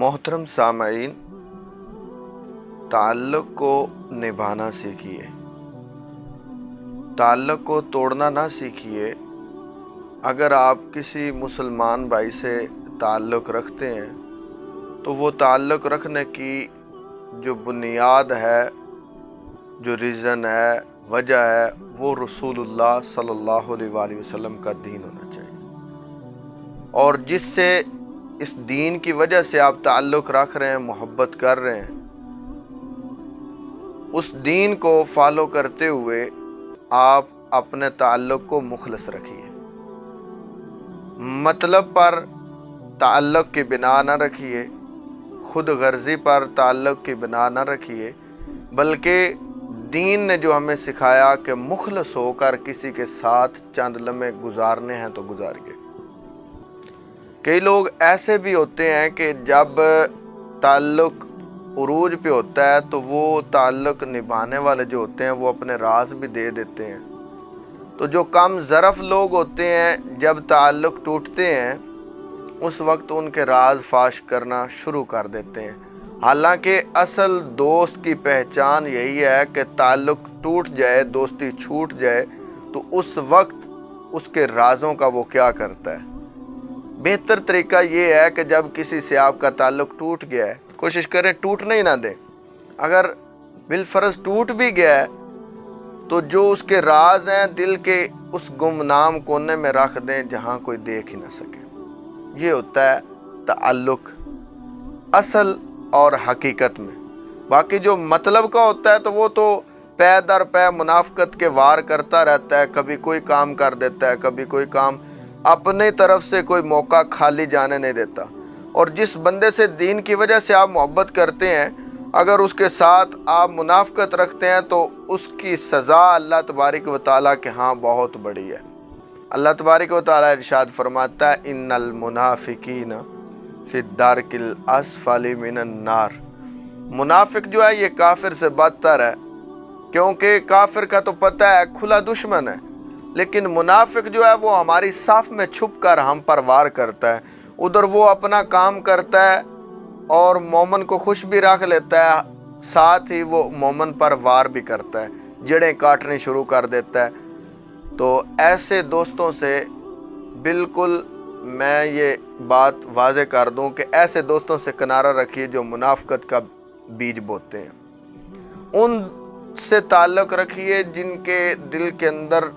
मोहतरम सामईन, ताल्लुक़ को निभाना सीखिए, ताल्लुक़ को तोड़ना ना सीखिए। अगर आप किसी मुसलमान भाई से ताल्लुक़ रखते हैं तो वो ताल्लुक़ रखने की जो बुनियाद है, जो रीज़न है, वजह है, वो रसूलुल्लाह सल्लल्लाहु अलैहि वसल्लम का दीन होना चाहिए। और जिससे इस दीन की वजह से आप ताल्लुक़ रख रहे हैं, मोहब्बत कर रहे हैं, उस दीन को फॉलो करते हुए आप अपने ताल्लुक़ को मुखलस रखिए। मतलब पर ताल्लुक़ की बिना न रखिए, खुद गर्जी पर ताल्लुक़ की बिना न रखिए, बल्कि दीन ने जो हमें सिखाया कि मुखलस होकर किसी के साथ चंद लम्हे गुजारने हैं तो गुजारिए। कई लोग ऐसे भी होते हैं कि जब ताल्लुक़ उरूज पे होता है तो वो ताल्लुक़ निभाने वाले जो होते हैं वो अपने राज भी दे देते हैं। तो जो कम ज़रफ़ लोग होते हैं, जब ताल्लुक़ टूटते हैं उस वक्त उनके राज फाश करना शुरू कर देते हैं। हालांकि असल दोस्त की पहचान यही है कि ताल्लुक़ टूट जाए, दोस्ती छूट जाए तो उस वक्त उसके राज़ों का वो क्या करता है। बेहतर तरीका ये है कि जब किसी से आपका ताल्लुक़ टूट गया है, कोशिश करें टूटने ही ना दें। अगर बिलफर्ज टूट भी गया है तो जो उसके राज हैं दिल के उस गुमनाम कोने में रख दें जहां कोई देख ही ना सके। ये होता है ताल्लुक़ असल और हकीकत में। बाकी जो मतलब का होता है तो वो तो पै दर पै मुनाफ़कत के वार करता रहता है। कभी कोई काम कर देता है, कभी कोई काम, अपने तरफ से कोई मौका खाली जाने नहीं देता। और जिस बंदे से दीन की वजह से आप मोहब्बत करते हैं, अगर उसके साथ आप मुनाफ़कत रखते हैं तो उसकी सज़ा अल्लाह तबारक व तआला के यहाँ बहुत बड़ी है। अल्लाह तबारक व तआला इरशाद फरमाता है, इन्नल मुनाफ़िकीन फ़ी दारकिल अस्फ़ली मिनन नार। मुनाफिक जो है ये काफिर से बदतर है, क्योंकि काफिर का तो पता है खुला दुश्मन है, लेकिन मुनाफिक जो है वो हमारी साफ में छुप कर हम पर वार करता है। उधर वो अपना काम करता है और मोमन को खुश भी रख लेता है, साथ ही वो मोमन पर वार भी करता है, जड़ें काटनी शुरू कर देता है। तो ऐसे दोस्तों से बिल्कुल मैं ये बात वाज़े कर दूं कि ऐसे दोस्तों से किनारा रखिए जो मुनाफ़कत का बीज बोते हैं। उनसे ताल्लुक़ रखिए जिनके दिल के अंदर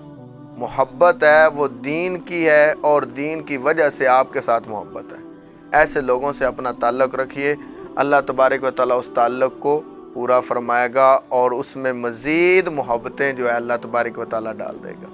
मोहब्बत है, वो दीन की है और दीन की वजह से आपके साथ मोहब्बत है। ऐसे लोगों से अपना ताल्लुक़ रखिए। अल्लाह तबारक व तआला उस ताल्लुक़ को पूरा फरमाएगा और उसमें मज़ीद मोहब्बतें जो है अल्लाह तबारक व तआला डाल देगा।